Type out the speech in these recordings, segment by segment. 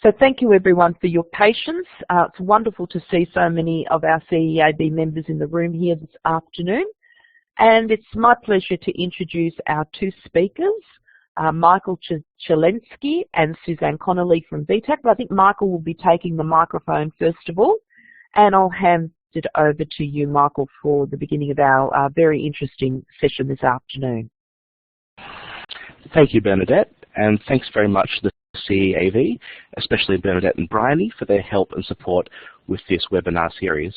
So thank you everyone for your patience. It's wonderful to see so many of our CEAB members in the room here this afternoon. And it's my pleasure to introduce our two speakers, Michael Chelensky and Suzanne Connolly from Vtac. But I think Michael will be taking the microphone first of all, and I'll hand it over to you, Michael, for the beginning of our very interesting session this afternoon. Thank you, Bernadette, and thanks very much to the CEAV, especially Bernadette and Bryony, for their help and support with this webinar series,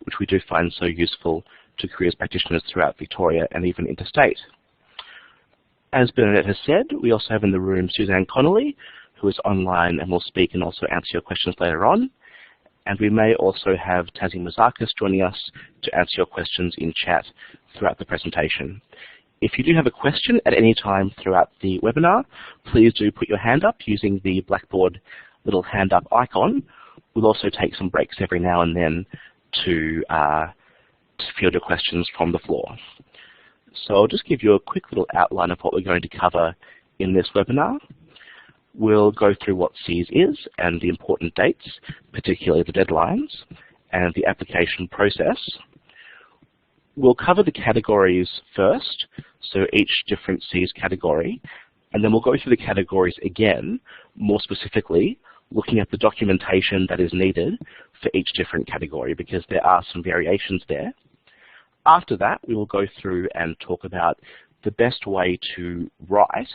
which we do find so useful to careers practitioners throughout Victoria and even interstate. As Bernadette has said, we also have in the room Suzanne Connolly, who is online and will speak and also answer your questions later on. And we may also have Tassie Mazakis joining us to answer your questions in chat throughout the presentation. If you do have a question at any time throughout the webinar, please do put your hand up using the Blackboard little hand up icon. We'll also take some breaks every now and then to field your questions from the floor. So I'll just give you a quick little outline of what we're going to cover in this webinar. We'll go through what CEES is and the important dates, particularly the deadlines, and the application process. We'll cover the categories first, so each different CEES category, and then we'll go through the categories again, more specifically, looking at the documentation that is needed for each different category, because there are some variations there. After that, we will go through and talk about the best way to write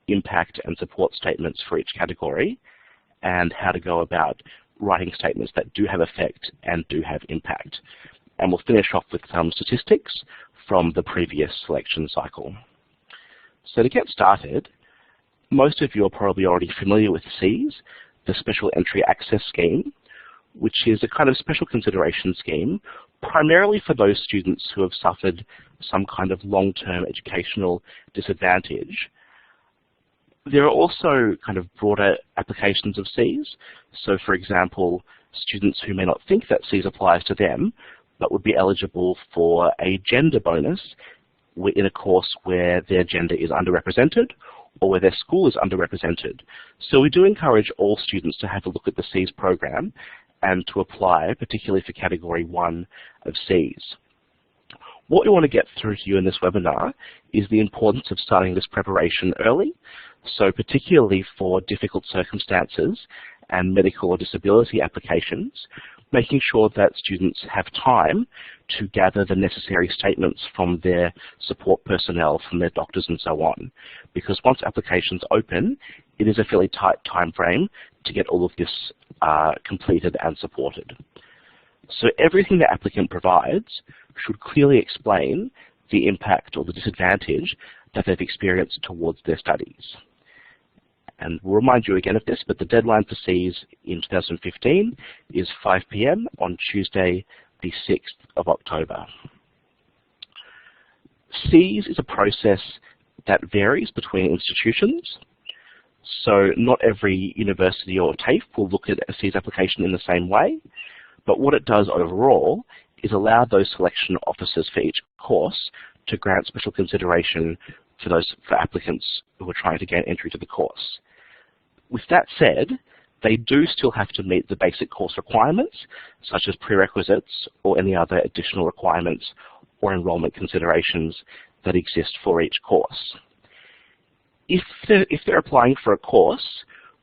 impact and support statements for each category, and how to go about writing statements that do have effect and do have impact. And we'll finish off with some statistics from the previous selection cycle. So to get started, most of you are probably already familiar with CEES, the Special Entry Access Scheme, which is a kind of special consideration scheme, primarily for those students who have suffered some kind of long-term educational disadvantage. There are also kind of broader applications of CEES. So for example, students who may not think that CEES applies to them, but would be eligible for a gender bonus in a course where their gender is underrepresented or where their school is underrepresented. So we do encourage all students to have a look at the CEES program and to apply, particularly for Category 1 of CEES. What we want to get through to you in this webinar is the importance of starting this preparation early, so particularly for difficult circumstances and medical or disability applications, making sure that students have time to gather the necessary statements from their support personnel, from their doctors and so on. Because once applications open, it is a fairly tight time frame to get all of this completed and supported. So everything the applicant provides should clearly explain the impact or the disadvantage that they've experienced towards their studies. And we'll remind you again of this, but the deadline for CEES in 2015 is 5 p.m. on Tuesday, the 6th of October. CEES is a process that varies between institutions. So not every university or TAFE will look at a CEES application in the same way, but what it does overall is allow those selection officers for each course to grant special consideration for applicants who are trying to gain entry to the course. With that said, they do still have to meet the basic course requirements, such as prerequisites or any other additional requirements or enrollment considerations that exist for each course. If they're applying for a course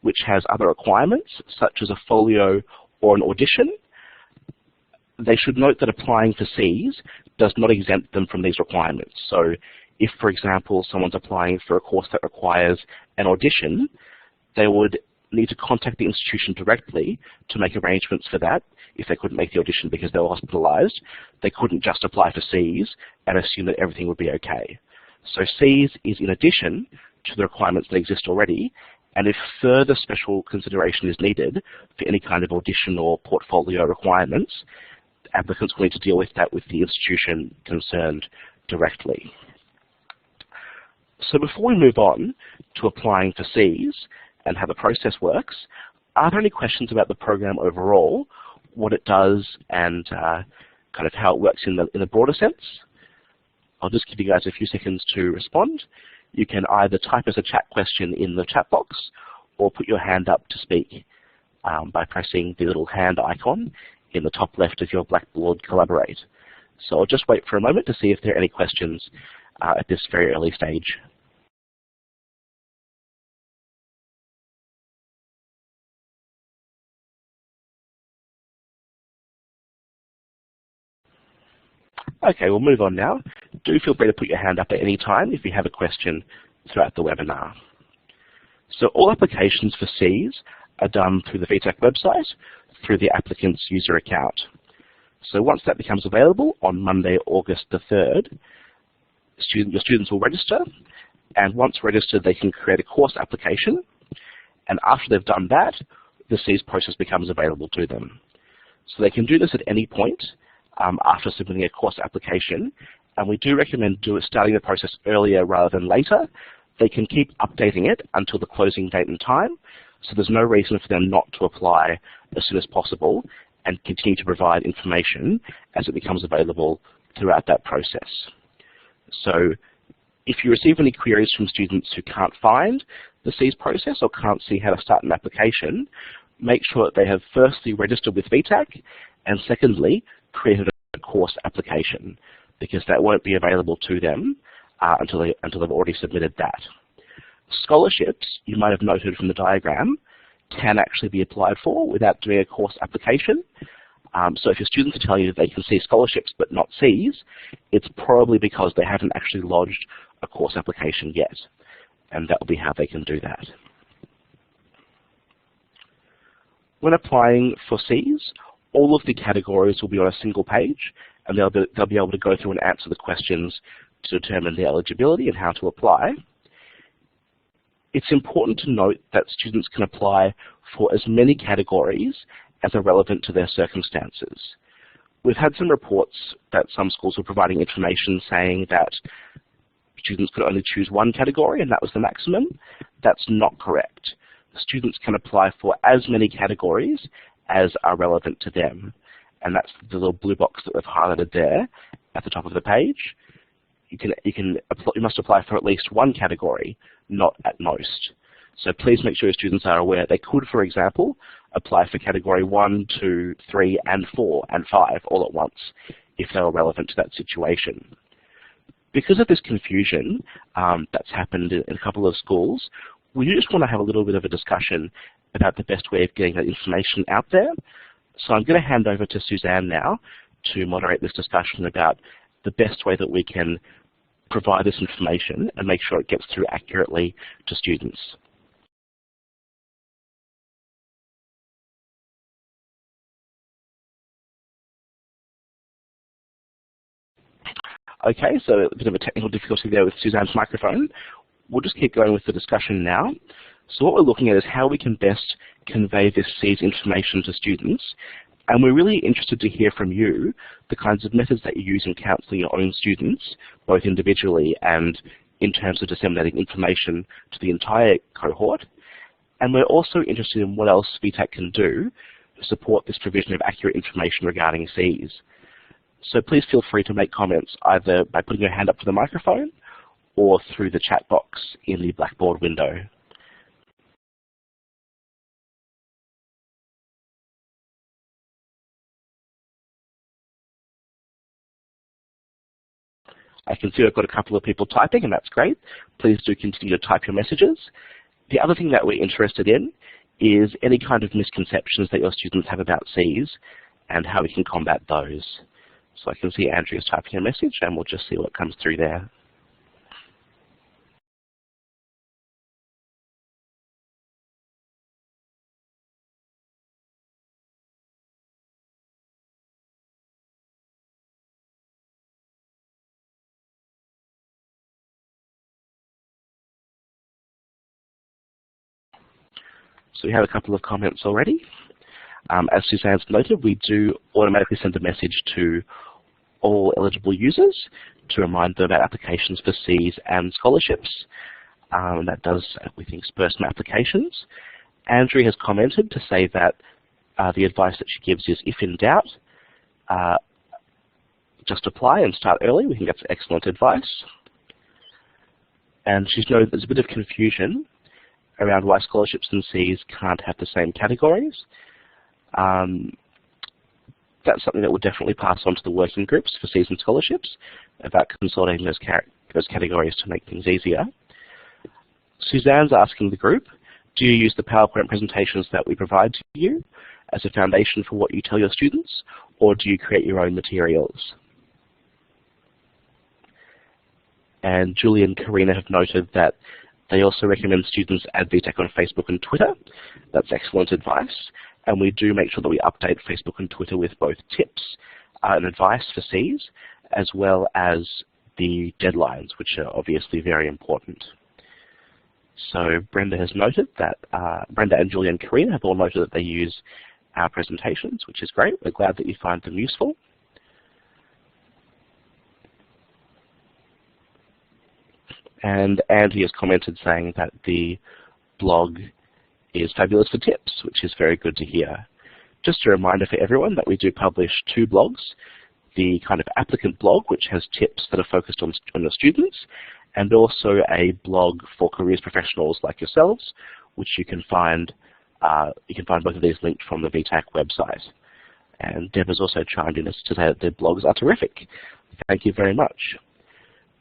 which has other requirements, such as a folio or an audition, they should note that applying for CEES does not exempt them from these requirements. So if, for example, someone's applying for a course that requires an audition, they would need to contact the institution directly to make arrangements for that. If they couldn't make the audition because they were hospitalized, they couldn't just apply for CEES and assume that everything would be okay. So CEES is in addition to the requirements that exist already, and if further special consideration is needed for any kind of audition or portfolio requirements, applicants will need to deal with that with the institution concerned directly. So before we move on to applying for CEES and how the process works, are there any questions about the program overall, what it does, and kind of how it works in the broader sense? I'll just give you guys a few seconds to respond. You can either type as a chat question in the chat box or put your hand up to speak by pressing the little hand icon in the top left of your Blackboard Collaborate. So I'll just wait for a moment to see if there are any questions at this very early stage. Okay, we'll move on now. Do feel free to put your hand up at any time if you have a question throughout the webinar. So all applications for Cs are done through the Vtac website, through the applicant's user account. So once that becomes available on Monday, August the 3rd, your students will register, and once registered they can create a course application, and after they've done that, the Cs process becomes available to them. So they can do this at any point after submitting a course application, and we do recommend starting the process earlier rather than later. They can keep updating it until the closing date and time, so there's no reason for them not to apply as soon as possible and continue to provide information as it becomes available throughout that process. So if you receive any queries from students who can't find the Cs process or can't see how to start an application, make sure that they have firstly registered with Vtac and secondly created a course application, because that won't be available to them until they've already submitted that. Scholarships, you might have noted from the diagram, can actually be applied for without doing a course application. So if your students are telling you that they can see scholarships but not Cs, it's probably because they haven't actually lodged a course application yet, and that will be how they can do that. When applying for Cs, all of the categories will be on a single page, and they'll be able to go through and answer the questions to determine their eligibility and how to apply. It's important to note that students can apply for as many categories as are relevant to their circumstances. We've had some reports that some schools were providing information saying that students could only choose one category and that was the maximum. That's not correct. Students can apply for as many categories as are relevant to them, and that's the little blue box that we've highlighted there at the top of the page. You must apply for at least one category, not at most. So please make sure your students are aware they could, for example, apply for category 1, 2, 3, and 4, and 5 all at once if they were relevant to that situation. Because of this confusion that's happened in a couple of schools, we just want to have a little bit of a discussion about the best way of getting that information out there. So I'm going to hand over to Suzanne now to moderate this discussion about the best way that we can provide this information and make sure it gets through accurately to students. Okay, so a bit of a technical difficulty there with Suzanne's microphone. We'll just keep going with the discussion now. So what we're looking at is how we can best convey this Cs information to students, and we're really interested to hear from you the kinds of methods that you use in counselling your own students, both individually and in terms of disseminating information to the entire cohort. And we're also interested in what else Vtac can do to support this provision of accurate information regarding Cs. So please feel free to make comments either by putting your hand up to the microphone or through the chat box in the Blackboard window. I can see I've got a couple of people typing, and that's great. Please do continue to type your messages. The other thing that we're interested in is any kind of misconceptions that your students have about Cs and how we can combat those. So I can see Andrea's typing a message, and we'll just see what comes through there. So we have a couple of comments already. As Suzanne's noted, we do automatically send a message to all eligible users to remind them about applications for Cs and scholarships. That does, we think, spur some applications. Andrea has commented to say that the advice that she gives is, if in doubt, just apply and start early. We think that's excellent advice. And she's noted there's a bit of confusion around why scholarships and Cs can't have the same categories. That's something that we'll definitely pass on to the working groups for Cs and scholarships about consolidating those categories to make things easier. Suzanne's asking the group, do you use the PowerPoint presentations that we provide to you as a foundation for what you tell your students, or do you create your own materials? And Julie and Karina have noted that they also recommend students add Vtac on Facebook and Twitter. That's excellent advice. And we do make sure that we update Facebook and Twitter with both tips and advice for Cs, as well as the deadlines, which are obviously very important. So Brenda has noted that, Brenda and Julie and Karina have all noted that they use our presentations, which is great. We're glad that you find them useful. And Andy has commented saying that the blog is fabulous for tips, which is very good to hear. Just a reminder for everyone that we do publish 2 blogs, the kind of applicant blog, which has tips that are focused on the students, and also a blog for careers professionals like yourselves, which you can find both of these linked from the Vtac website. And Deb has also chimed in to say that their blogs are terrific. Thank you very much.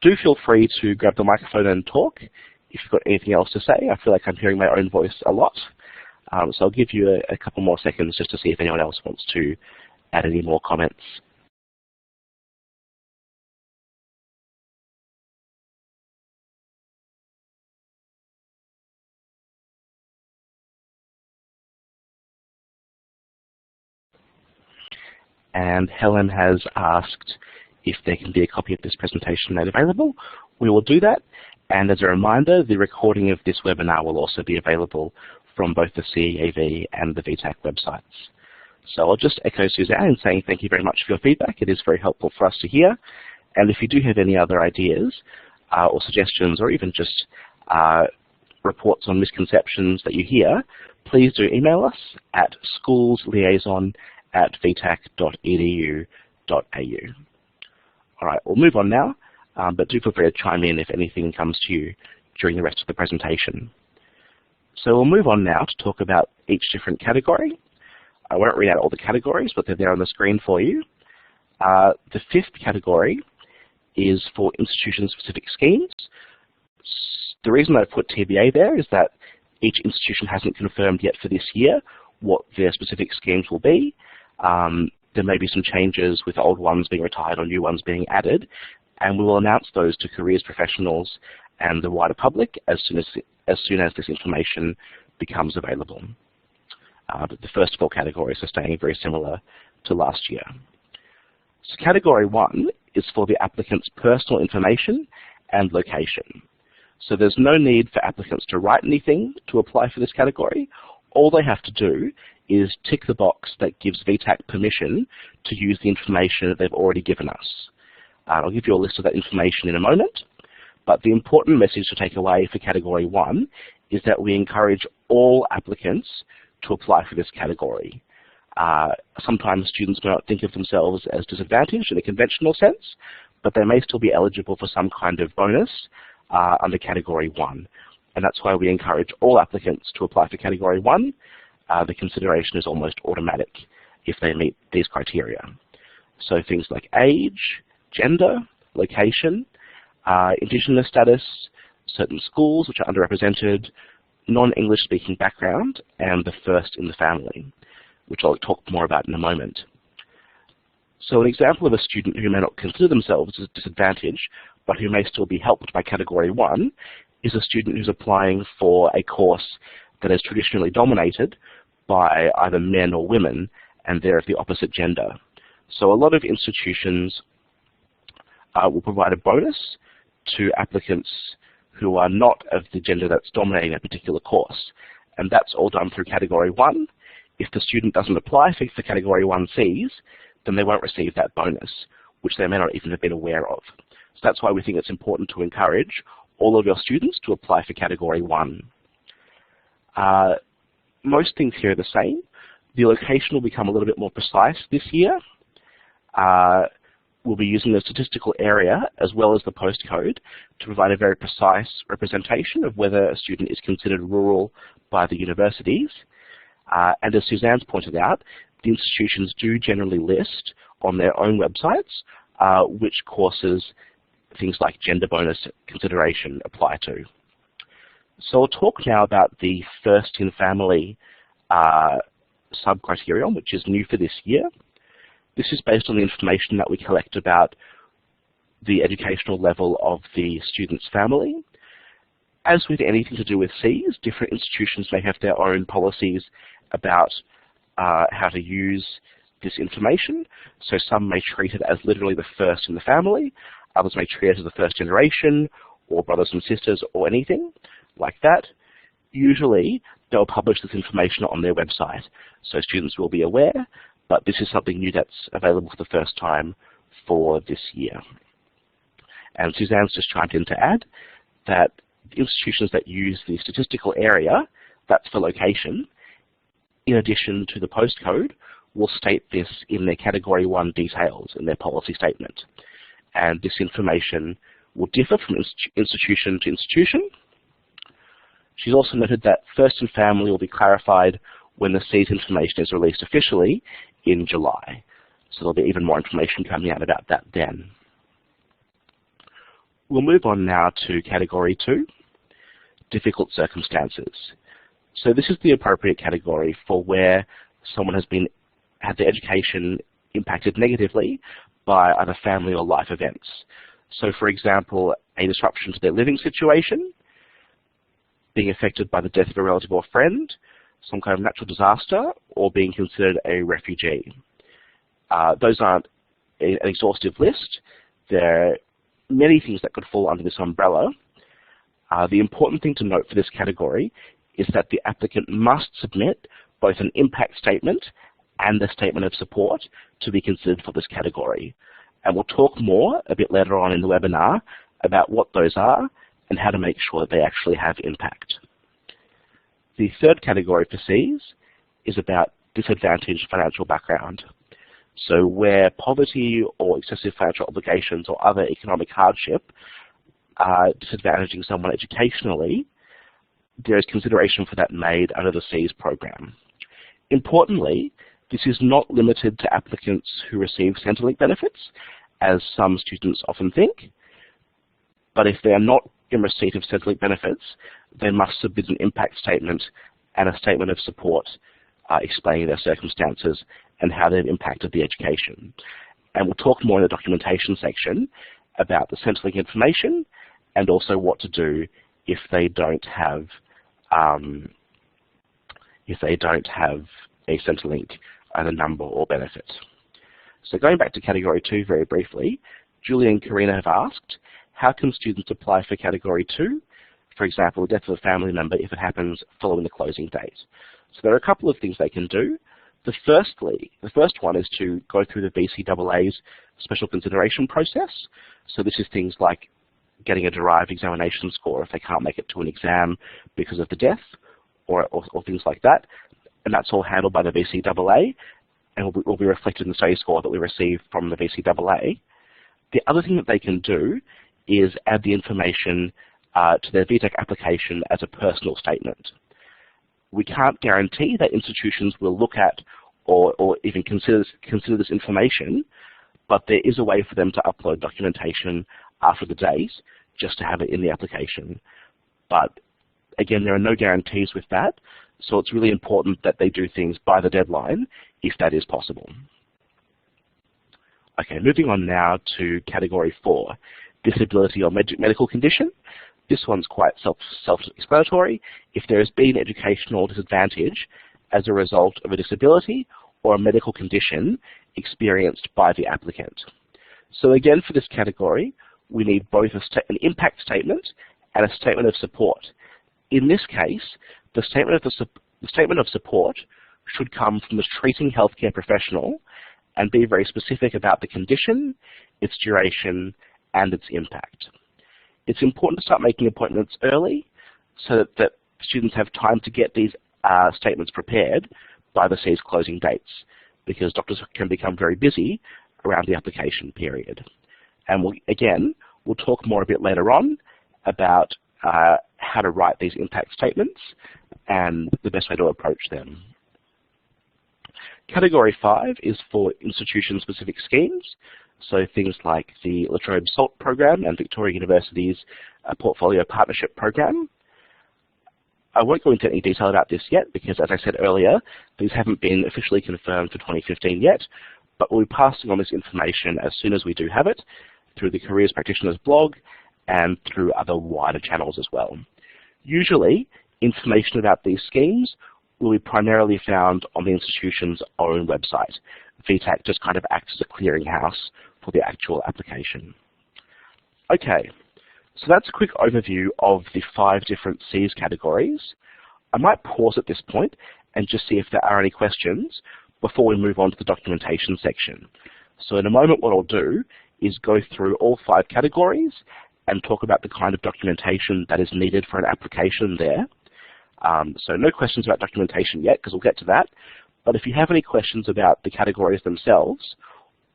Do feel free to grab the microphone and talk if you've got anything else to say. I feel like I'm hearing my own voice a lot. So I'll give you a couple more seconds just to see if anyone else wants to add any more comments. And Helen has asked if there can be a copy of this presentation made available. We will do that. And as a reminder, the recording of this webinar will also be available from both the CEAV and the Vtac websites. So I'll just echo Suzanne in saying thank you very much for your feedback. It is very helpful for us to hear. And if you do have any other ideas or suggestions, or even just reports on misconceptions that you hear, please do email us at schoolsliaison@vtac.edu.au. All right, we'll move on now, but do feel free to chime in if anything comes to you during the rest of the presentation. So we'll move on now to talk about each different category. I won't read out all the categories, but they're there on the screen for you. The 5th category is for institution-specific schemes. The reason I've put TBA there is that each institution hasn't confirmed yet for this year what their specific schemes will be. There may be some changes with old ones being retired or new ones being added, and we will announce those to careers professionals and the wider public as soon as this information becomes available. But the first 4 categories are staying very similar to last year. So category 1 is for the applicant's personal information and location. So there's no need for applicants to write anything to apply for this category. All they have to do is tick the box that gives Vtac permission to use the information that they've already given us. I'll give you a list of that information in a moment, but the important message to take away for category 1 is that we encourage all applicants to apply for this category. Sometimes students may not think of themselves as disadvantaged in a conventional sense, but they may still be eligible for some kind of bonus under category 1. And that's why we encourage all applicants to apply for category 1. The consideration is almost automatic if they meet these criteria. So things like age, gender, location, Indigenous status, certain schools which are underrepresented, non-English speaking background, and the first in the family, which I'll talk more about in a moment. So an example of a student who may not consider themselves as disadvantaged, but who may still be helped by category 1, is a student who's applying for a course that is traditionally dominated by either men or women, and they're of the opposite gender. So a lot of institutions will provide a bonus to applicants who are not of the gender that's dominating a particular course. And that's all done through category 1. If the student doesn't apply for category 1Cs, then they won't receive that bonus, which they may not even have been aware of. So that's why we think it's important to encourage all of your students to apply for category 1. Most things here are the same. The location will become a little bit more precise this year. we'll be using the statistical area as well as the postcode to provide a very precise representation of whether a student is considered rural by the universities. And as Suzanne's pointed out, the institutions do generally list on their own websites which courses things like gender bonus consideration apply to. So I'll talk now about the first in family sub-criterion, which is new for this year. This is based on the information that we collect about the educational level of the student's family. As with anything to do with Cs, different institutions may have their own policies about how to use this information. So some may treat it as literally the first in the family, others may treat it as the first generation, or brothers and sisters, or anything like that. Usually, they'll publish this information on their website, so students will be aware, but this is something new that's available for the first time for this year. And Suzanne's just chimed in to add that institutions that use the statistical area, that's for location, in addition to the postcode, will state this in their Category 1 details in their policy statement. And this information will differ from institution to institution. She's also noted that first in family will be clarified when the C's information is released officially in July. So there'll be even more information coming out about that then. We'll move on now to Category 2, difficult circumstances. So this is the appropriate category for where someone has had their education impacted negatively by either family or life events. So for example, a disruption to their living situation, being affected by the death of a relative or friend, some kind of natural disaster, or being considered a refugee. Those aren't an exhaustive list. There are many things that could fall under this umbrella. The important thing to note for this category is that the applicant must submit both an impact statement and a statement of support to be considered for this category. And we'll talk more a bit later on in the webinar about what those are and how to make sure that they actually have impact. The third category for Cs is about disadvantaged financial background. So where poverty or excessive financial obligations or other economic hardship are disadvantaging someone educationally, there is consideration for that made under the Cs program. Importantly, this is not limited to applicants who receive Centrelink benefits, as some students often think, but if they are not in receipt of Centrelink benefits, they must submit an impact statement and a statement of support explaining their circumstances and how they've impacted the education. And we'll talk more in the documentation section about the Centrelink information and also what to do if they don't have a Centrelink either number or benefit. So going back to Category 2 very briefly, Julie and Karina have asked, how can students apply for Category 2? For example, the death of a family member if it happens following the closing date. So there are a couple of things they can do. The first one is to go through the VCAA's special consideration process. So this is things like getting a derived examination score if they can't make it to an exam because of the death or things like that. And that's all handled by the VCAA and will be reflected in the study score that we receive from the VCAA. The other thing that they can do is add the information to their Vtac application as a personal statement. We can't guarantee that institutions will look at or even consider this information, but there is a way for them to upload documentation after the date just to have it in the application. But again, there are no guarantees with that, so it's really important that they do things by the deadline if that is possible. Okay, moving on now to Category 4, disability or medical condition. This one's quite self-explanatory. If there has been educational disadvantage as a result of a disability or a medical condition experienced by the applicant. So again, for this category, we need both an impact statement and a statement of support. In this case, the statement of support should come from the treating healthcare professional and be very specific about the condition, its duration, and its impact. It's important to start making appointments early so that students have time to get these statements prepared by the C's closing dates, because doctors can become very busy around the application period. And we'll talk more a bit later on about how to write these impact statements and the best way to approach them. Category 5 is for institution-specific schemes, so things like the La Trobe SALT program and Victoria University's Portfolio Partnership program. I won't go into any detail about this yet because, as I said earlier, these haven't been officially confirmed for 2015 yet, but we'll be passing on this information as soon as we do have it through the Careers Practitioners blog and through other wider channels as well. Usually, information about these schemes will be primarily found on the institution's own website. Vtac just kind of acts as a clearinghouse for the actual application. Okay, so that's a quick overview of the 5 different Cs categories. I might pause at this point and just see if there are any questions before we move on to the documentation section. So in a moment what I'll do is go through all 5 categories and talk about the kind of documentation that is needed for an application there. So no questions about documentation yet, because we'll get to that. But if you have any questions about the categories themselves,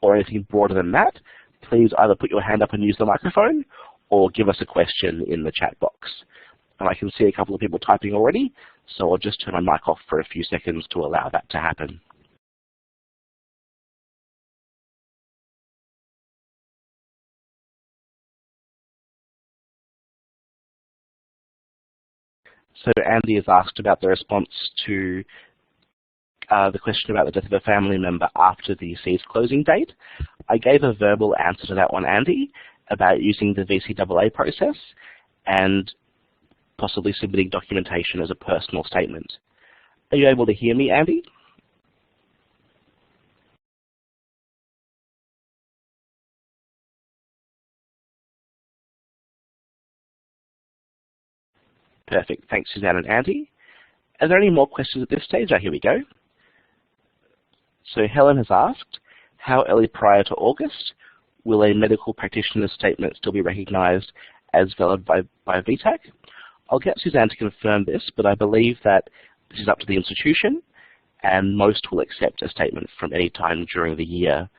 or anything broader than that, please either put your hand up and use the microphone, or give us a question in the chat box. And I can see a couple of people typing already, so I'll just turn my mic off for a few seconds to allow that to happen. So Andy has asked about the response to the question about the death of a family member after the C's closing date. I gave a verbal answer to that one, Andy, about using the VCAA process and possibly submitting documentation as a personal statement. Are you able to hear me, Andy? Perfect. Thanks, Suzanne and Andy. Are there any more questions at this stage? Here we go. So Helen has asked, how early prior to August will a medical practitioner's statement still be recognised as valid by Vtac? I'll get Suzanne to confirm this, but I believe that this is up to the institution, and most will accept a statement from any time during the year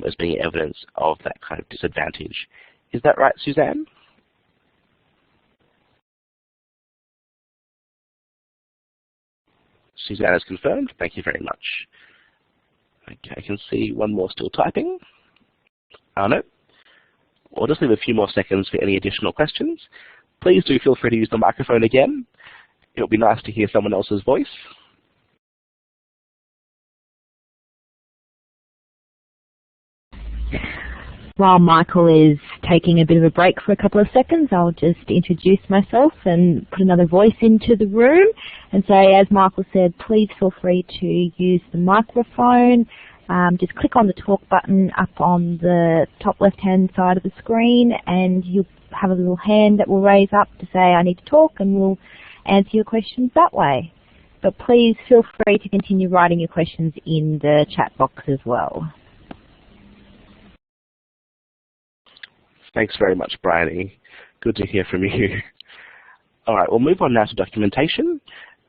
as being evidence of that kind of disadvantage. Is that right, Suzanne? Suzanne has confirmed. Thank you very much. Okay, I can see one more still typing. Oh no. We'll just leave a few more seconds for any additional questions. Please do feel free to use the microphone again. It'll be nice to hear someone else's voice. While Michael is taking a bit of a break for a couple of seconds, I'll just introduce myself and put another voice into the room and say, as Michael said, please feel free to use the microphone. Just click on the talk button up on the top left-hand side of the screen, and you'll have a little hand that will raise up to say, I need to talk, and we'll answer your questions that way. But please feel free to continue writing your questions in the chat box as well. Thanks very much, Bryony. Good to hear from you. All right, we'll move on now to documentation.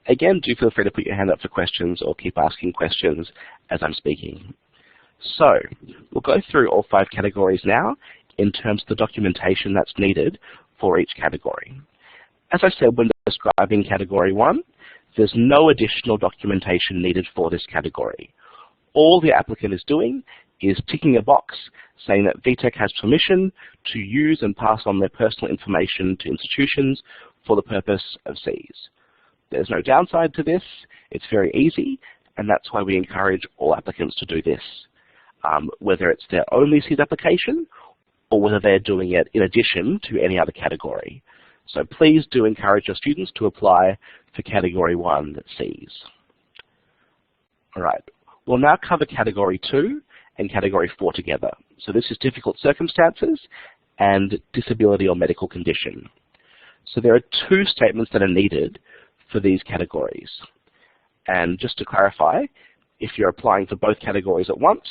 Again, do feel free to put your hand up for questions or keep asking questions as I'm speaking. So, we'll go through all 5 categories now in terms of the documentation that's needed for each category. As I said when describing category 1, there's no additional documentation needed for this category. All the applicant is doing is ticking a box saying that Vtac has permission to use and pass on their personal information to institutions for the purpose of Cs. There's no downside to this. It's very easy, and that's why we encourage all applicants to do this, whether it's their only Cs application or whether they're doing it in addition to any other category. So please do encourage your students to apply for category 1 Cs. All right, we'll now cover category 2 and category 4 together. So this is difficult circumstances and disability or medical condition. So there are 2 statements that are needed for these categories. And just to clarify, if you're applying for both categories at once,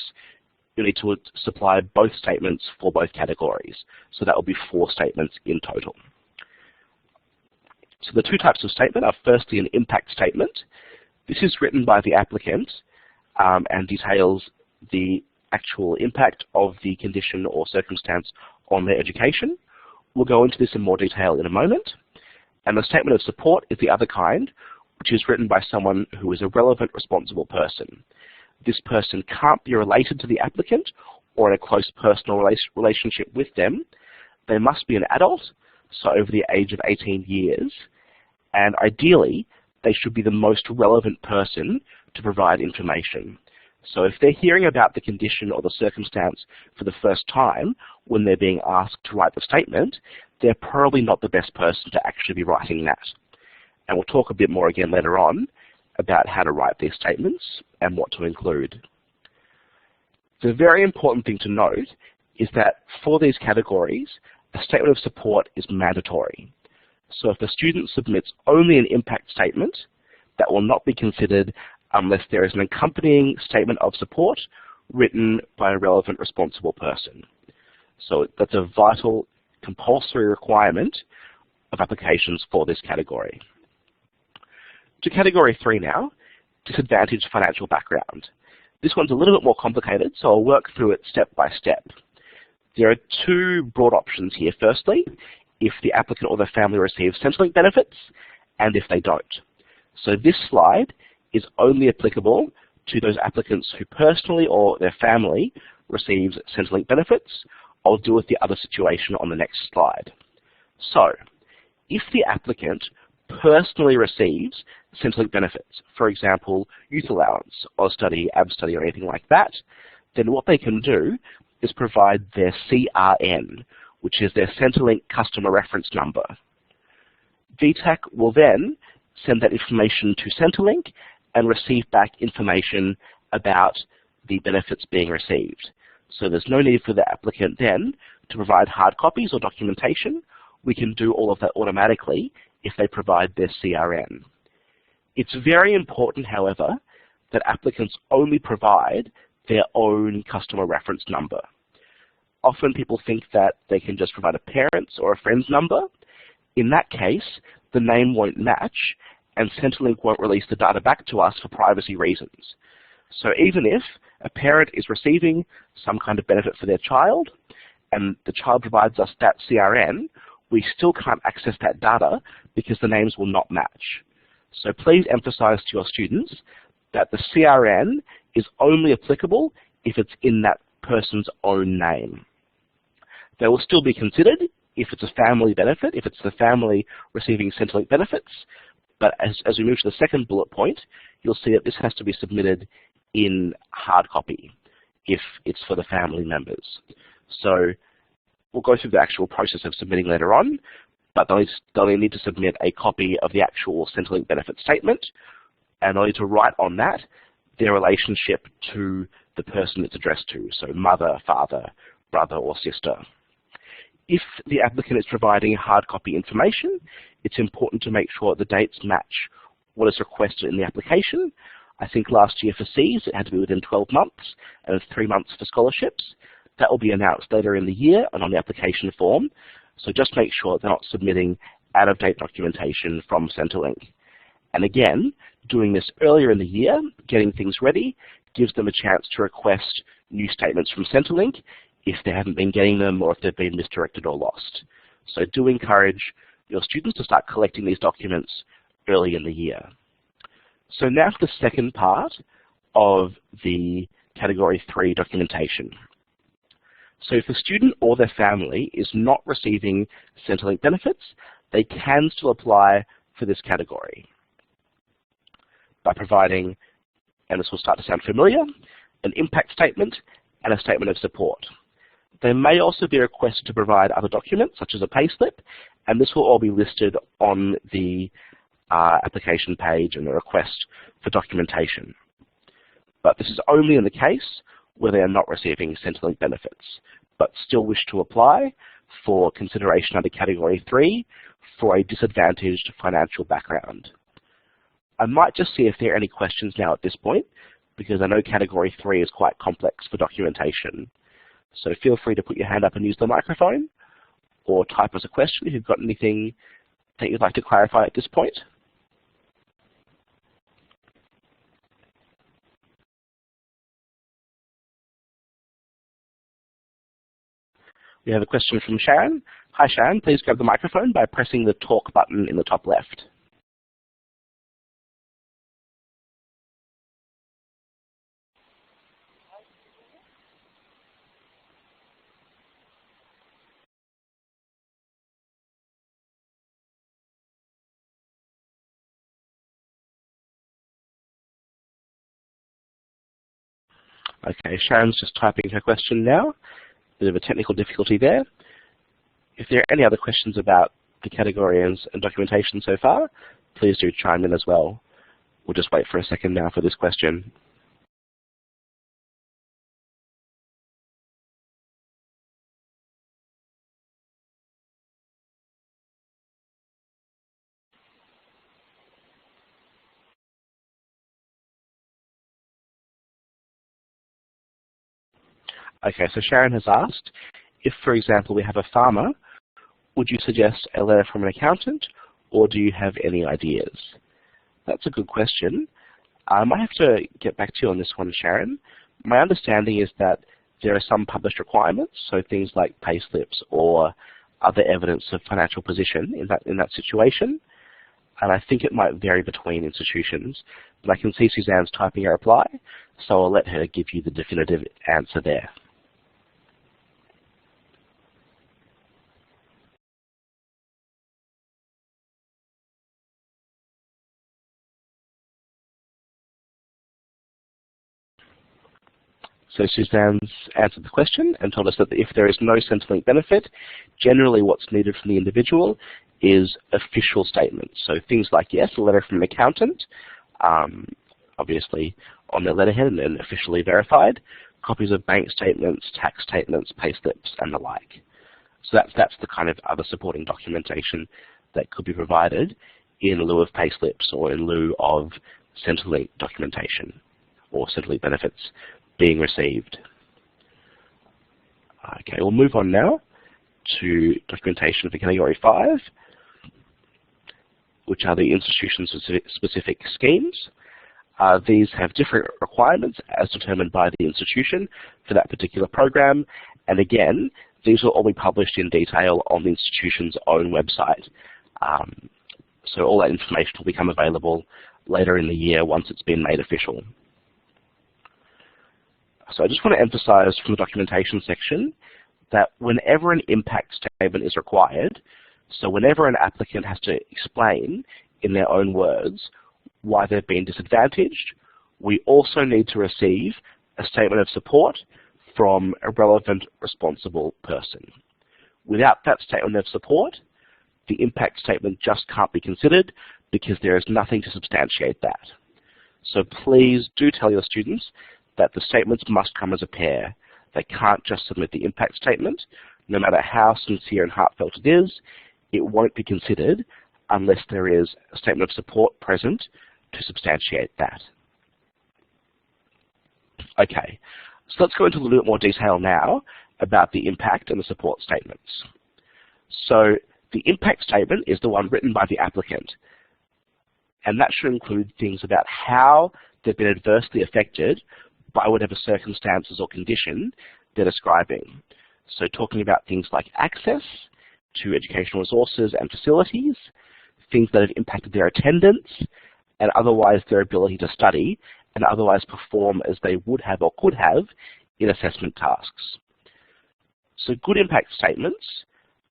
you need to supply both statements for both categories. So that will be 4 statements in total. So the 2 types of statement are firstly an impact statement. This is written by the applicant and details the actual impact of the condition or circumstance on their education. We'll go into this in more detail in a moment. And the statement of support is the other kind, which is written by someone who is a relevant, responsible person. This person can't be related to the applicant or in a close personal relationship with them. They must be an adult, so over the age of 18 years, and ideally, they should be the most relevant person to provide information. So if they're hearing about the condition or the circumstance for the first time when they're being asked to write the statement, they're probably not the best person to actually be writing that. And we'll talk a bit more again later on about how to write these statements and what to include. The very important thing to note is that for these categories, a statement of support is mandatory. So if the student submits only an impact statement, that will not be considered unless there is an accompanying statement of support written by a relevant responsible person. So that's a vital, compulsory requirement of applications for this category. To category 3 now, disadvantaged financial background. This one's a little bit more complicated, so I'll work through it step by step. There are two broad options here. Firstly, if the applicant or their family receives Centrelink benefits, and if they don't. So this slide is only applicable to those applicants who personally or their family receives Centrelink benefits. I'll deal with the other situation on the next slide. So, if the applicant personally receives Centrelink benefits, for example, youth allowance, Oz Study, AB Study, or anything like that, then what they can do is provide their CRN, which is their Centrelink customer reference number. Vtac will then send that information to Centrelink and receive back information about the benefits being received. So there's no need for the applicant then to provide hard copies or documentation. We can do all of that automatically if they provide their CRN. It's very important, however, that applicants only provide their own customer reference number. Often people think that they can just provide a parent's or a friend's number. In that case, the name won't match, and Centrelink won't release the data back to us for privacy reasons. So even if a parent is receiving some kind of benefit for their child, and the child provides us that CRN, we still can't access that data because the names will not match. So please emphasize to your students that the CRN is only applicable if it's in that person's own name. They will still be considered if it's a family benefit, if it's the family receiving Centrelink benefits, but as we move to the second bullet point, you'll see that this has to be submitted in hard copy if it's for the family members. So we'll go through the actual process of submitting later on, but they'll need to submit a copy of the actual Centrelink benefit statement, and they'll need to write on that their relationship to the person it's addressed to, so mother, father, brother, or sister. If the applicant is providing hard copy information, it's important to make sure the dates match what is requested in the application. I think last year for Cs it had to be within 12 months, and 3 months for scholarships. That will be announced later in the year and on the application form, so just make sure they're not submitting out-of-date documentation from Centrelink. And again, doing this earlier in the year, getting things ready, gives them a chance to request new statements from Centrelink if they haven't been getting them or if they've been misdirected or lost. So do encourage your students to start collecting these documents early in the year. So now for the second part of the Category 3 documentation. So if the student or their family is not receiving Centrelink benefits, they can still apply for this category by providing, and this will start to sound familiar, an impact statement and a statement of support. They may also be requested to provide other documents, such as a payslip, and this will all be listed on the application page and the request for documentation. But this is only in the case where they are not receiving Centrelink benefits, but still wish to apply for consideration under Category 3 for a disadvantaged financial background. I might just see if there are any questions now at this point, because I know Category 3 is quite complex for documentation. So feel free to put your hand up and use the microphone, or type us a question if you've got anything that you'd like to clarify at this point. We have a question from Sharon. Hi Sharon, please grab the microphone by pressing the talk button in the top left. Okay, Sharon's just typing her question now. Bit of a technical difficulty there. If there are any other questions about the category and documentation so far, please do chime in as well. We'll just wait for a second now for this question. Okay, so Sharon has asked, if, for example, we have a farmer, would you suggest a letter from an accountant, or do you have any ideas? That's a good question. I might have to get back to you on this one, Sharon. My understanding is that there are some published requirements, so things like payslips or other evidence of financial position in that situation. And I think it might vary between institutions, but I can see Suzanne's typing a reply, so I'll let her give you the definitive answer there. So Suzanne's answered the question and told us that if there is no Centrelink benefit, generally what's needed from the individual is official statements. So things like, yes, a letter from an accountant, obviously on their letterhead and officially verified, copies of bank statements, tax statements, payslips, and the like. So that's the kind of other supporting documentation that could be provided in lieu of payslips or in lieu of Centrelink documentation or Centrelink benefits being received. Okay, we'll move on now to documentation for Category 5, which are the institution-specific schemes. These have different requirements as determined by the institution for that particular program, and again, these will all be published in detail on the institution's own website. So all that information will become available later in the year once it's been made official. So I just want to emphasize from the documentation section that whenever an impact statement is required, so whenever an applicant has to explain in their own words why they've been disadvantaged, we also need to receive a statement of support from a relevant responsible person. Without that statement of support, the impact statement just can't be considered because there is nothing to substantiate that. So please do tell your students that the statements must come as a pair. They can't just submit the impact statement. No matter how sincere and heartfelt it is, it won't be considered unless there is a statement of support present to substantiate that. Okay, so let's go into a little bit more detail now about the impact and the support statements. So the impact statement is the one written by the applicant, and that should include things about how they've been adversely affected by whatever circumstances or condition they're describing. So talking about things like access to educational resources and facilities, things that have impacted their attendance, and otherwise their ability to study and otherwise perform as they would have or could have in assessment tasks. So good impact statements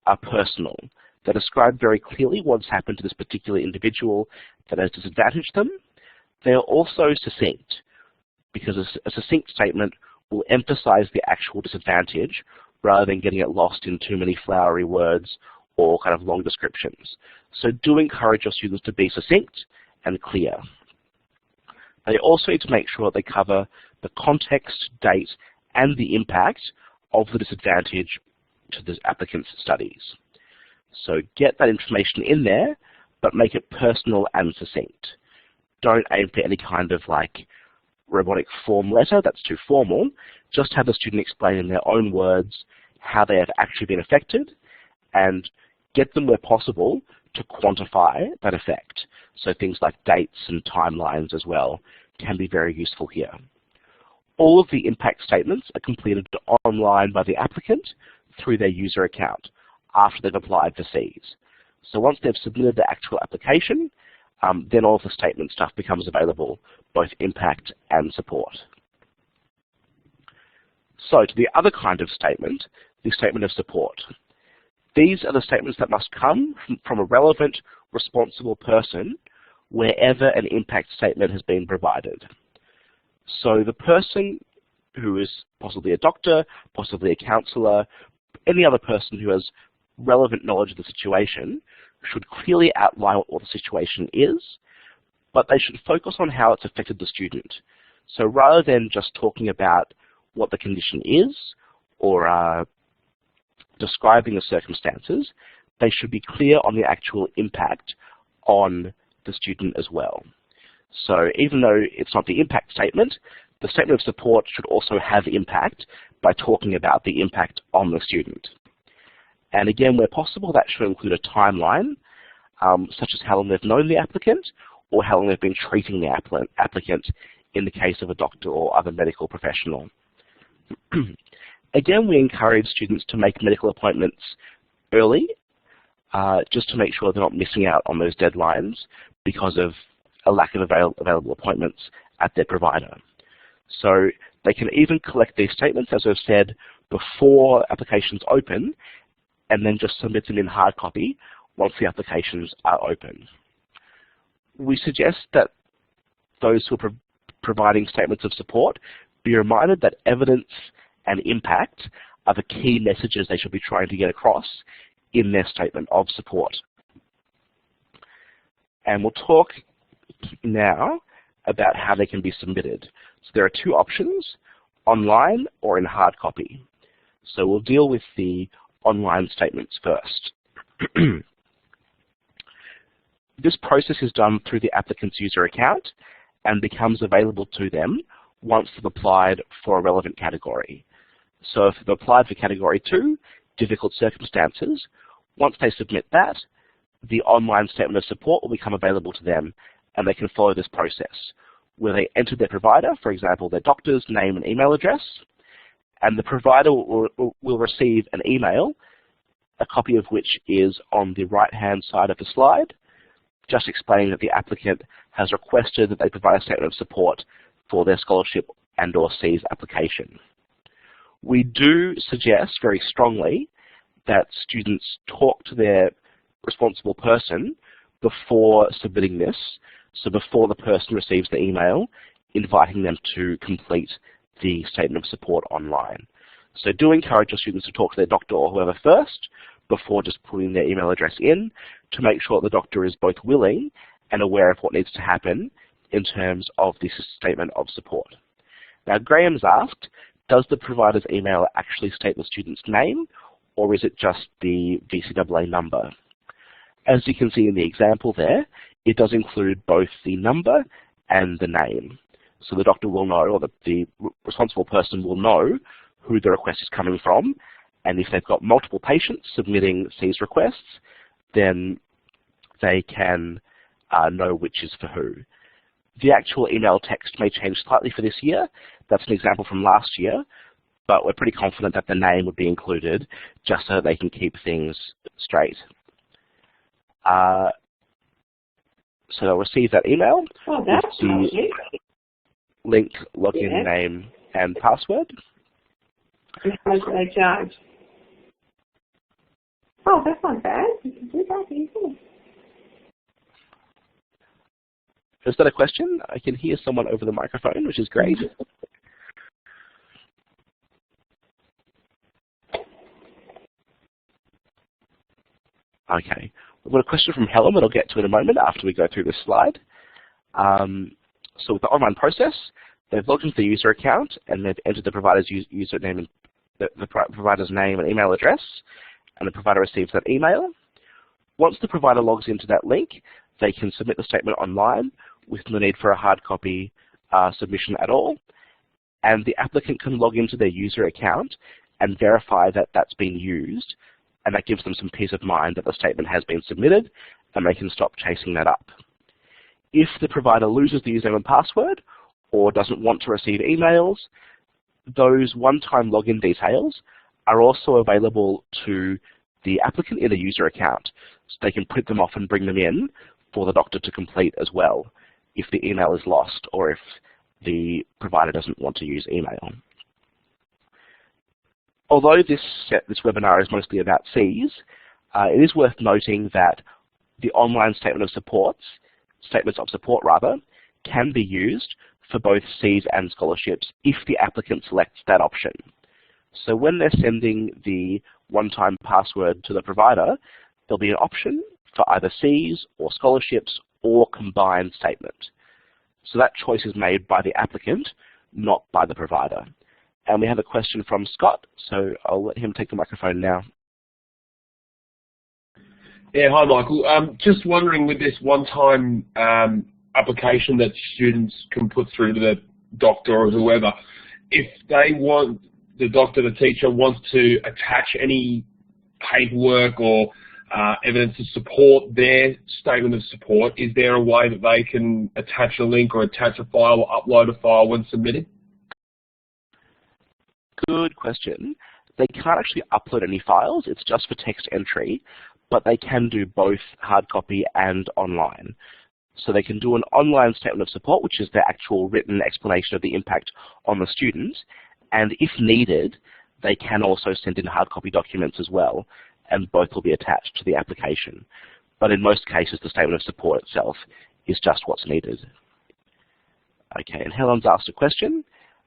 are personal. They describe very clearly what's happened to this particular individual that has disadvantaged them. They are also succinct, because a succinct statement will emphasize the actual disadvantage rather than getting it lost in too many flowery words or kind of long descriptions. So do encourage your students to be succinct and clear. They also need to make sure they cover the context, date, and the impact of the disadvantage to the applicant's studies. So get that information in there, but make it personal and succinct. Don't aim for any kind of like robotic form letter, that's too formal. Just have the student explain in their own words how they have actually been affected, and get them where possible to quantify that effect. So things like dates and timelines as well can be very useful here. All of the impact statements are completed online by the applicant through their user account after they've applied for Cs. So once they've submitted the actual application, then all of the statement stuff becomes available, both impact and support. So to the other kind of statement, the statement of support. These are the statements that must come from a relevant, responsible person wherever an impact statement has been provided. So the person who is possibly a doctor, possibly a counsellor, any other person who has relevant knowledge of the situation should clearly outline what the situation is, but they should focus on how it's affected the student. So rather than just talking about what the condition is or describing the circumstances, they should be clear on the actual impact on the student as well. So even though it's not the impact statement, the statement of support should also have impact by talking about the impact on the student. And again, where possible, that should include a timeline, such as how long they've known the applicant or how long they've been treating the applicant in the case of a doctor or other medical professional. Again, we encourage students to make medical appointments early, just to make sure they're not missing out on those deadlines because of a lack of available appointments at their provider. So they can even collect these statements, as I've said, before applications open, and then just submit them in hard copy once the applications are open. We suggest that those who are providing statements of support be reminded that evidence and impact are the key messages they should be trying to get across in their statement of support. And we'll talk now about how they can be submitted. So there are two options, online or in hard copy. So we'll deal with the online statements first. This process is done through the applicant's user account and becomes available to them once they've applied for a relevant category. So if they've applied for category 2, difficult circumstances, once they submit that, the online statement of support will become available to them and they can follow this process, where they enter their provider, for example, their doctor's name and email address, and the provider will receive an email, a copy of which is on the right-hand side of the slide, just explaining that the applicant has requested that they provide a statement of support for their scholarship and or Cs application. We do suggest very strongly that students talk to their responsible person before submitting this, so before the person receives the email inviting them to complete the statement of support online. So do encourage your students to talk to their doctor or whoever first before just putting their email address in, to make sure the doctor is both willing and aware of what needs to happen in terms of this statement of support. Now, Graham's asked, does the provider's email actually state the student's name, or is it just the VCAA number? As you can see in the example there, it does include both the number and the name. So the doctor will know, or the responsible person will know who the request is coming from, and if they've got multiple patients submitting Cs requests, then they can know which is for who. The actual email text may change slightly for this year. That's an example from last year, but we're pretty confident that the name would be included just so they can keep things straight. So they'll receive that email with the link, login name, and password. And how much do they charge? Oh, that's not bad. You can do that easily. Is that a question? I can hear someone over the microphone, which is great. Okay. We've got a question from Helen that I'll get to in a moment after we go through this slide. So with the online process, they've logged into the user account and they've entered the provider's username and the provider's name and email address, and the provider receives that email. Once the provider logs into that link, they can submit the statement online with no need for a hard copy submission at all. And the applicant can log into their user account and verify that that's been used, and that gives them some peace of mind that the statement has been submitted, and they can stop chasing that up. If the provider loses the username and password or doesn't want to receive emails, those one-time login details are also available to the applicant in a user account, so they can print them off and bring them in for the doctor to complete as well if the email is lost or if the provider doesn't want to use email. Although this webinar is mostly about Cs, it is worth noting that the online statements of support can be used for both Cs and scholarships if the applicant selects that option. So when they're sending the one-time password to the provider, there'll be an option for either Cs or scholarships or combined statement. So that choice is made by the applicant, not by the provider. And we have a question from Scott, so I'll let him take the microphone now. Yeah, hi Michael. Just wondering, with this one-time application that students can put through to the doctor or whoever, if they want, the doctor, the teacher wants to attach any paperwork or evidence to support their statement of support, is there a way that they can attach a link or attach a file or upload a file when submitted? Good question. They can't actually upload any files, it's just for text entry, but they can do both hard copy and online. So they can do an online statement of support, which is the actual written explanation of the impact on the student, and if needed, they can also send in hard copy documents as well, and both will be attached to the application. But in most cases, the statement of support itself is just what's needed. Okay, and Helen's asked a question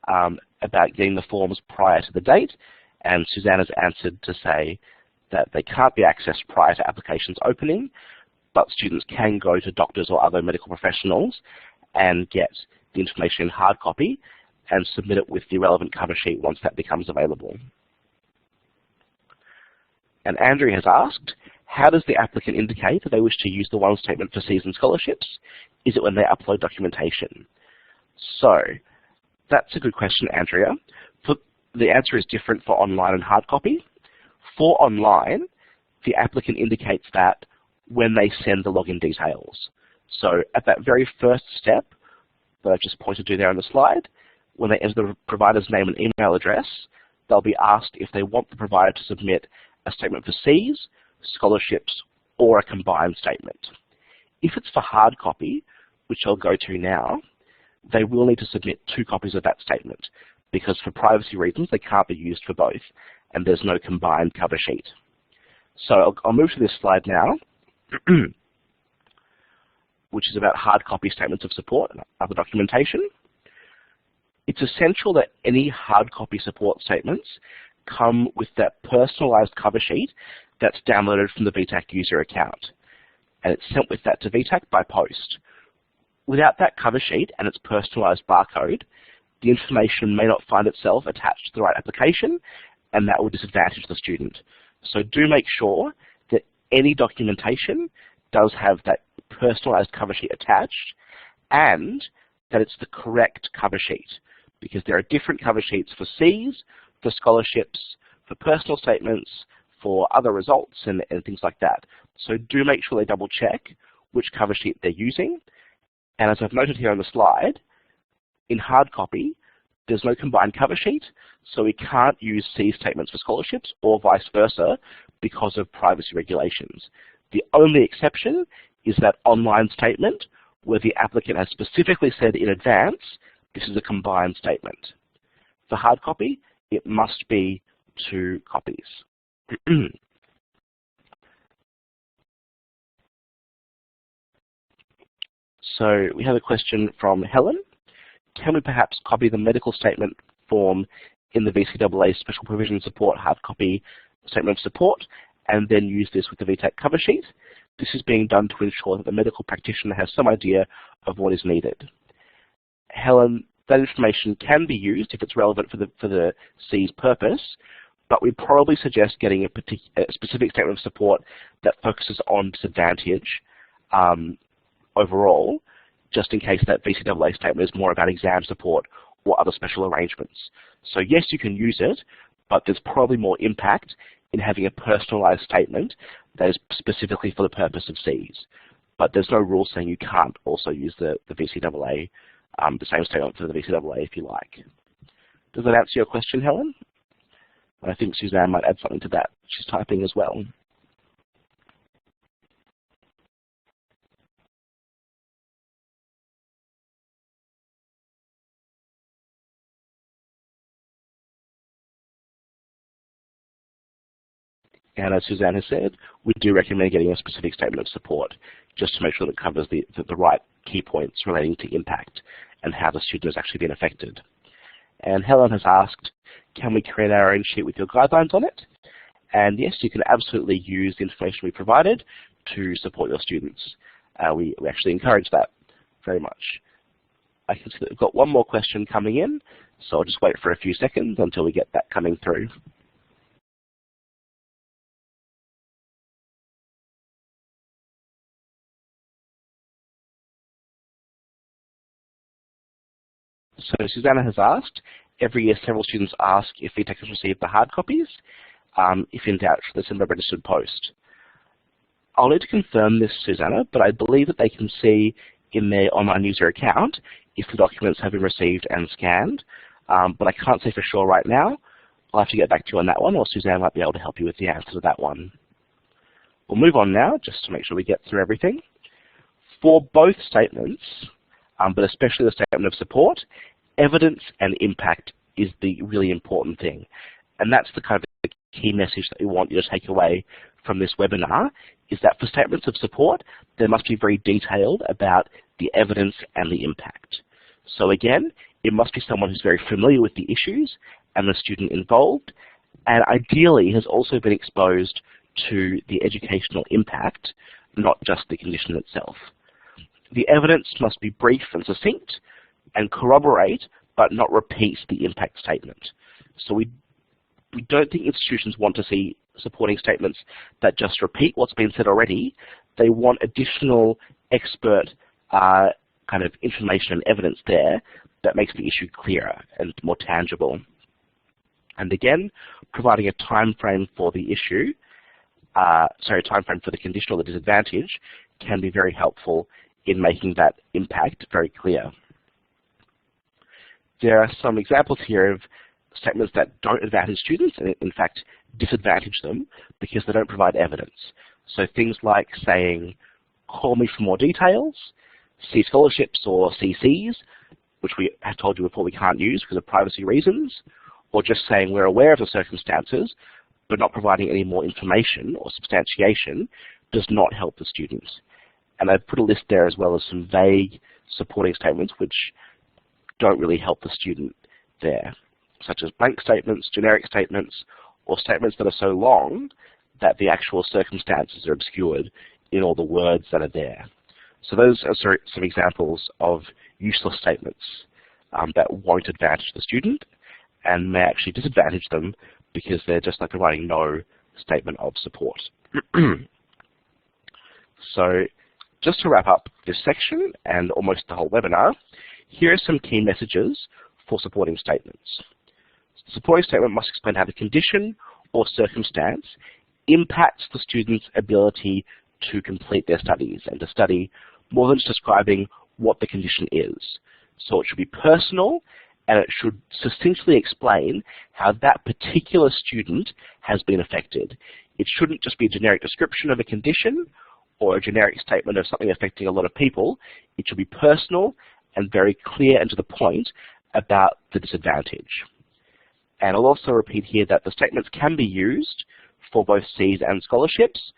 about getting the forms prior to the date, and Susanna's answered to say that they can't be accessed prior to applications opening, but students can go to doctors or other medical professionals and get the information in hard copy and submit it with the relevant cover sheet once that becomes available. And Andrew has asked, how does the applicant indicate that they wish to use the one statement for Cs and scholarships? Is it when they upload documentation? So, that's a good question, Andrea. The answer is different for online and hard copy. For online, the applicant indicates that when they send the login details. So at that very first step that I just pointed to there on the slide, when they enter the provider's name and email address, they'll be asked if they want the provider to submit a statement for Cs, scholarships, or a combined statement. If it's for hard copy, which I'll go to now, they will need to submit 2 copies of that statement, because for privacy reasons they can't be used for both, and there's no combined cover sheet. So I'll move to this slide now, which is about hard copy statements of support and other documentation. It's essential that any hard copy support statements come with that personalized cover sheet that's downloaded from the Vtac user account, and it's sent with that to Vtac by post. Without that cover sheet and its personalized barcode, the information may not find itself attached to the right application, and that will disadvantage the student. So do make sure that any documentation does have that personalized cover sheet attached, and that it's the correct cover sheet, because there are different cover sheets for Cs, for scholarships, for personal statements, for other results and things like that. So do make sure they double check which cover sheet they're using. And as I've noted here on the slide, in hard copy, there's no combined cover sheet, so we can't use C statements for scholarships or vice versa because of privacy regulations. The only exception is that online statement where the applicant has specifically said in advance, this is a combined statement. For hard copy, it must be 2 copies. So we have a question from Helen. Can we perhaps copy the medical statement form in the VCAA Special Provision Support hard copy statement of support and then use this with the Vtac cover sheet? This is being done to ensure that the medical practitioner has some idea of what is needed. Helen, that information can be used if it's relevant for the C's purpose, but we probably suggest getting a specific statement of support that focuses on disadvantage overall, just in case that VCAA statement is more about exam support or other special arrangements. So yes, you can use it, but there's probably more impact in having a personalized statement that is specifically for the purpose of Cs. But there's no rule saying you can't also use the VCAA, the same statement for the VCAA if you like. Does that answer your question, Helen? I think Suzanne might add something to that. She's typing as well. And as Suzanne has said, we do recommend getting a specific statement of support just to make sure that it covers the right key points relating to impact and how the student has actually been affected. And Helen has asked, can we create our own sheet with your guidelines on it? And yes, you can absolutely use the information we provided to support your students. We actually encourage that very much. I can see that we've got one more question coming in, so I'll just wait for a few seconds until we get that coming through. So Susanna has asked, every year several students ask if Vtac has received the hard copies. If in doubt, should they send a registered post? I'll need to confirm this, Susanna, but I believe that they can see in their online user account if the documents have been received and scanned, but I can't say for sure right now. I'll have to get back to you on that one, or Suzanne might be able to help you with the answer to that one. We'll move on now, just to make sure we get through everything. For both statements, but especially the statement of support, evidence and impact is the really important thing. And that's the kind of the key message that we want you to take away from this webinar, is that for statements of support, they must be very detailed about the evidence and the impact. So again, it must be someone who's very familiar with the issues and the student involved, and ideally has also been exposed to the educational impact, not just the condition itself. The evidence must be brief and succinct and corroborate but not repeat the impact statement. So we don't think institutions want to see supporting statements that just repeat what's been said already. They want additional expert kind of information and evidence there that makes the issue clearer and more tangible. And again, providing a time frame for the issue, time frame for the condition or the disadvantage can be very helpful in making that impact very clear. There are some examples here of statements that don't advantage students and in fact disadvantage them because they don't provide evidence. So things like saying, call me for more details, see scholarships or CCs, which we have told you before we can't use because of privacy reasons, or just saying we're aware of the circumstances but not providing any more information or substantiation does not help the students. And I've put a list there as well as some vague supporting statements which don't really help the student there, such as blank statements, generic statements, or statements that are so long that the actual circumstances are obscured in all the words that are there. So those are some examples of useless statements that won't advantage the student and may actually disadvantage them because they're just like providing no statement of support. So just to wrap up this section and almost the whole webinar, here are some key messages for supporting statements. The supporting statement must explain how the condition or circumstance impacts the student's ability to complete their studies and to study more than just describing what the condition is. So it should be personal and it should succinctly explain how that particular student has been affected. It shouldn't just be a generic description of a condition or a generic statement of something affecting a lot of people. It should be personal and very clear and to the point about the disadvantage. And I'll also repeat here that the statements can be used for both Cs and scholarships,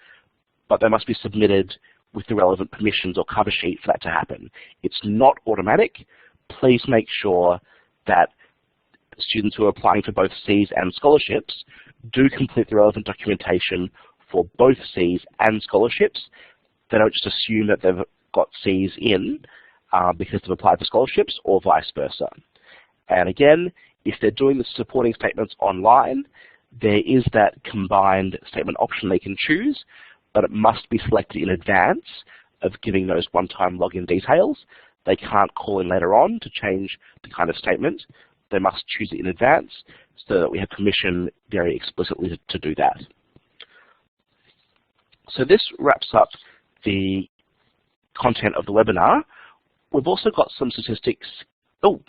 but they must be submitted with the relevant permissions or cover sheet for that to happen. It's not automatic. Please make sure that students who are applying for both Cs and scholarships do complete the relevant documentation for both Cs and scholarships. They don't just assume that they've got Cs in because they've applied for scholarships or vice versa. And again, if they're doing the supporting statements online, there is that combined statement option they can choose, but it must be selected in advance of giving those one-time login details. They can't call in later on to change the kind of statement. They must choose it in advance so that we have permission very explicitly to do that. So this wraps up the content of the webinar. We've also got some statistics. Oh,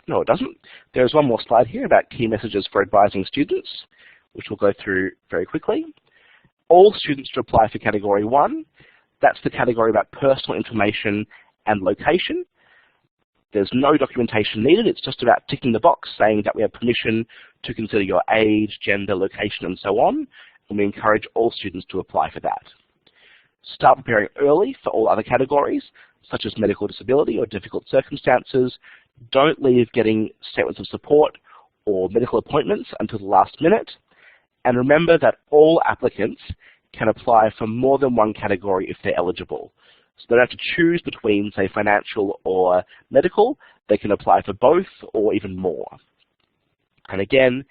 No, it doesn't. There's one more slide here about key messages for advising students, which we'll go through very quickly. All students to apply for Category 1. That's the category about personal information and location. There's no documentation needed. It's just about ticking the box saying that we have permission to consider your age, gender, location, and so on, and we encourage all students to apply for that. Start preparing early for all other categories, such as medical disability or difficult circumstances. Don't leave getting statements of support or medical appointments until the last minute. And remember that all applicants can apply for more than one category if they're eligible. So they don't have to choose between, say, financial or medical. They can apply for both or even more. And again,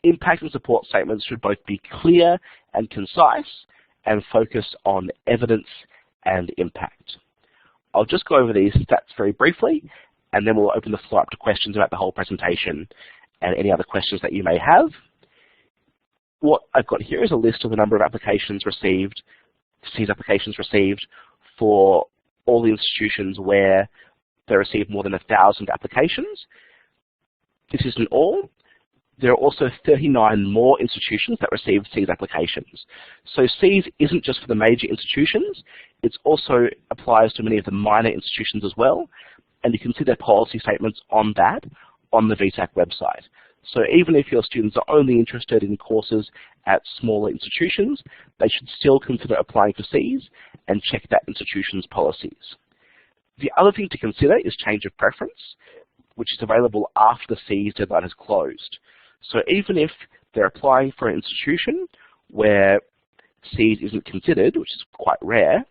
impact and support statements should both be clear and concise and focus on evidence and impact. I'll just go over these stats very briefly, and then we'll open the floor up to questions about the whole presentation and any other questions that you may have. What I've got here is a list of the number of applications received, SEAS applications received for all the institutions where they received more than 1,000 applications. This isn't all. There are also 39 more institutions that received SEAS applications. So SEAS isn't just for the major institutions, it also applies to many of the minor institutions as well, and you can see their policy statements on that on the Vtac website. So even if your students are only interested in courses at smaller institutions, they should still consider applying for SEAS and check that institution's policies. The other thing to consider is change of preference, which is available after the SEAS deadline has closed. So even if they're applying for an institution where SEAS isn't considered, which is quite rare,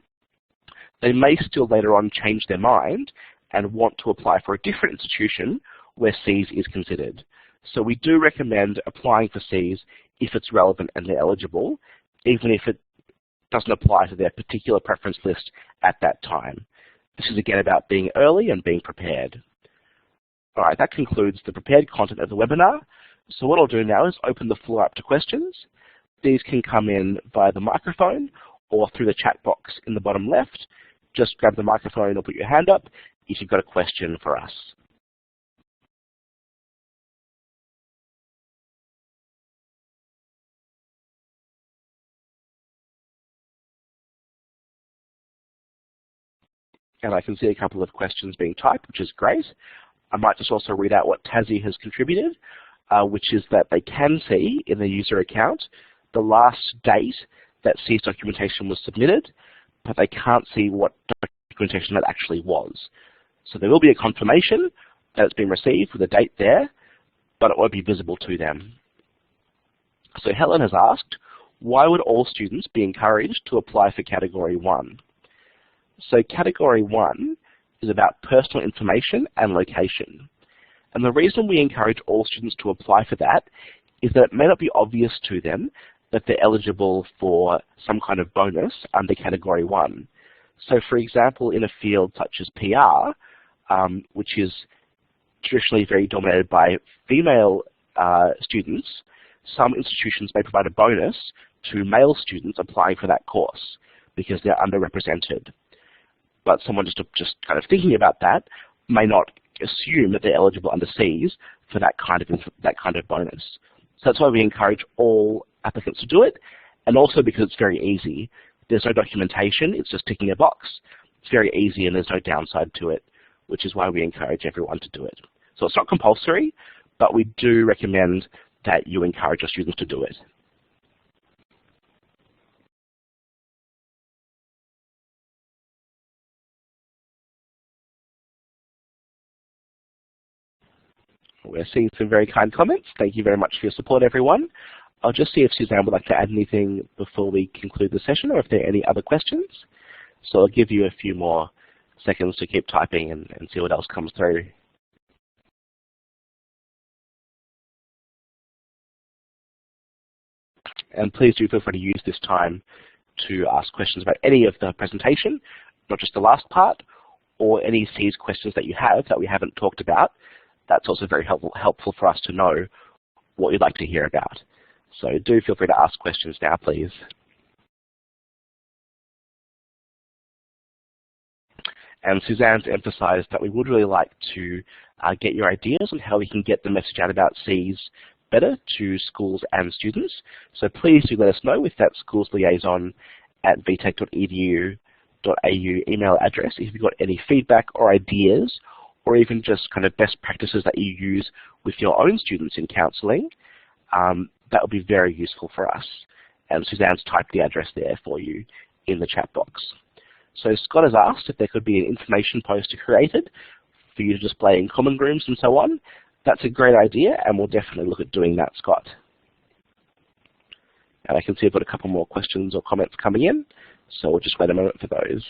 they may still later on change their mind and want to apply for a different institution where SEAS is considered. So we do recommend applying for SEAS if it's relevant and they're eligible, even if it doesn't apply to their particular preference list at that time. This is again about being early and being prepared. All right, that concludes the prepared content of the webinar. So what I'll do now is open the floor up to questions. These can come in via the microphone or through the chat box in the bottom left. Just grab the microphone or put your hand up if you've got a question for us. And I can see a couple of questions being typed, which is great. I might just also read out what Tassie has contributed, which is that they can see in the user account the last date that SEAS documentation was submitted, but they can't see what documentation that actually was. So there will be a confirmation that it's been received with a date there, but it won't be visible to them. So Helen has asked, why would all students be encouraged to apply for Category 1? So Category 1 is about personal information and location. And the reason we encourage all students to apply for that is that it may not be obvious to them that they're eligible for some kind of bonus under Category 1. So for example, in a field such as PR, which is traditionally very dominated by female students, some institutions may provide a bonus to male students applying for that course because they're underrepresented. But someone just kind of thinking about that may not assume that they're eligible under SEAS for that kind of bonus. So that's why we encourage all applicants to do it, and also because it's very easy. There's no documentation, it's just ticking a box. It's very easy and there's no downside to it, which is why we encourage everyone to do it. So it's not compulsory, but we do recommend that you encourage your students to do it. We're seeing some very kind comments. Thank you very much for your support, everyone. I'll just see if Suzanne would like to add anything before we conclude the session, or if there are any other questions. So I'll give you a few more seconds to keep typing and see what else comes through. And please do feel free to use this time to ask questions about any of the presentation, not just the last part, or any SEAS questions that you have that we haven't talked about. That's also very helpful for us to know what you'd like to hear about. So do feel free to ask questions now, please. And Suzanne's emphasized that we would really like to get your ideas on how we can get the message out about Cs better to schools and students. So please do let us know with that schools liaison at vtac.edu.au email address if you've got any feedback or ideas, or even just kind of best practices that you use with your own students in counselling. That would be very useful for us. And Suzanne's typed the address there for you in the chat box. So Scott has asked if there could be an information poster created for you to display in common rooms and so on. That's a great idea, and we'll definitely look at doing that, Scott. And I can see I've got a couple more questions or comments coming in, so we'll just wait a moment for those.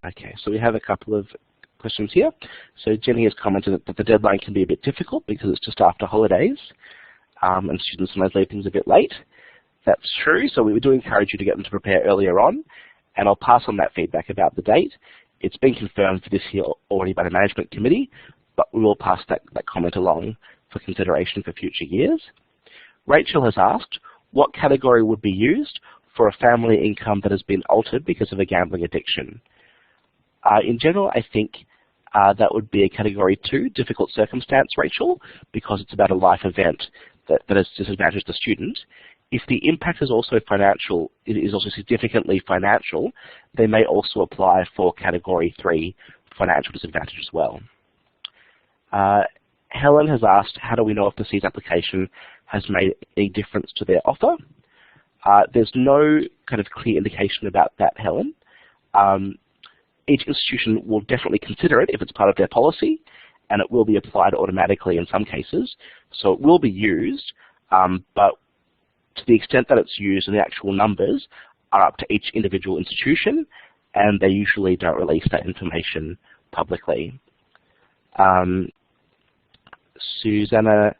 Okay, so we have a couple of questions here. So Jenny has commented that the deadline can be a bit difficult because it's just after holidays, and students sometimes leave things a bit late. That's true, so we do encourage you to get them to prepare earlier on, and I'll pass on that feedback about the date. It's been confirmed for this year already by the management committee, but we will pass that comment along for consideration for future years. Rachel has asked, what category would be used for a family income that has been altered because of a gambling addiction? In general, I think that would be a category 2, difficult circumstance, Rachel, because it's about a life event that has disadvantaged the student. If the impact is also financial, it is also significantly financial, they may also apply for category 3, financial disadvantage as well. Helen has asked, how do we know if the C's application has made any difference to their offer? There's no kind of clear indication about that, Helen. Each institution will definitely consider it if it's part of their policy, and it will be applied automatically in some cases. So it will be used, but to the extent that it's used and the actual numbers are up to each individual institution, and they usually don't release that information publicly. Susanna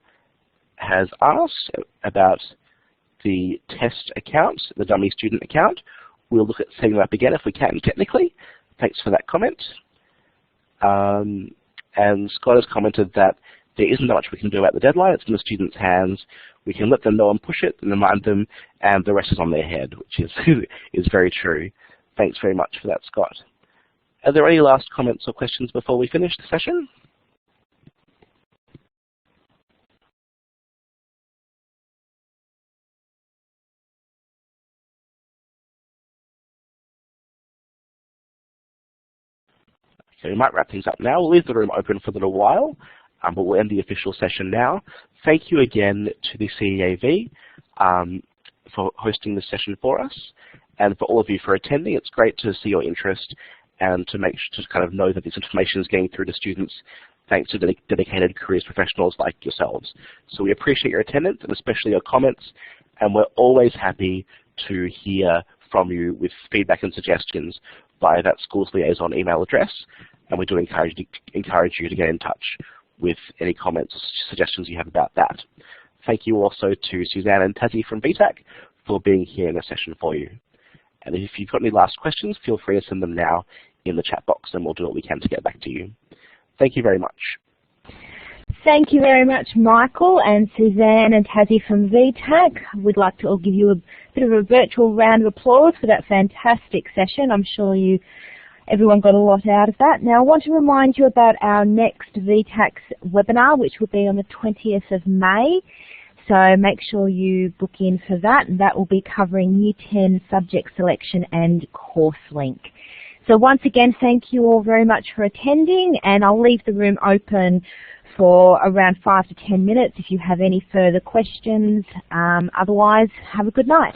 has asked about the test account, the dummy student account. We'll look at setting that up again if we can technically. Thanks for that comment. And Scott has commented that there isn't much we can do about the deadline. It's in the students' hands. We can let them know and push it and remind them, and the rest is on their head, which is very true. Thanks very much for that, Scott. Are there any last comments or questions before we finish the session? So we might wrap things up now. We'll leave the room open for a little while, but we'll end the official session now. Thank you again to the CEAV for hosting this session for us, and for all of you for attending. It's great to see your interest and to make sure to kind of know that this information is getting through to students thanks to dedicated careers professionals like yourselves. So we appreciate your attendance and especially your comments, and we're always happy to hear from you with feedback and suggestions via that schools liaison email address, and we do encourage you to get in touch with any comments or suggestions you have about that. Thank you also to Suzanne and Tassie from Vtac for being here in the session for you. And if you've got any last questions, feel free to send them now in the chat box, and we'll do what we can to get back to you. Thank you very much. Thank you very much, Michael and Suzanne and Tassie from Vtac. We'd like to all give you a bit of a virtual round of applause for that fantastic session. I'm sure everyone got a lot out of that. Now I want to remind you about our next Vtac webinar, which will be on the 20th of May. So make sure you book in for that, and that will be covering Year 10 subject selection and course link. So once again, thank you all very much for attending, and I'll leave the room open for around 5 to 10 minutes if you have any further questions. Otherwise, have a good night.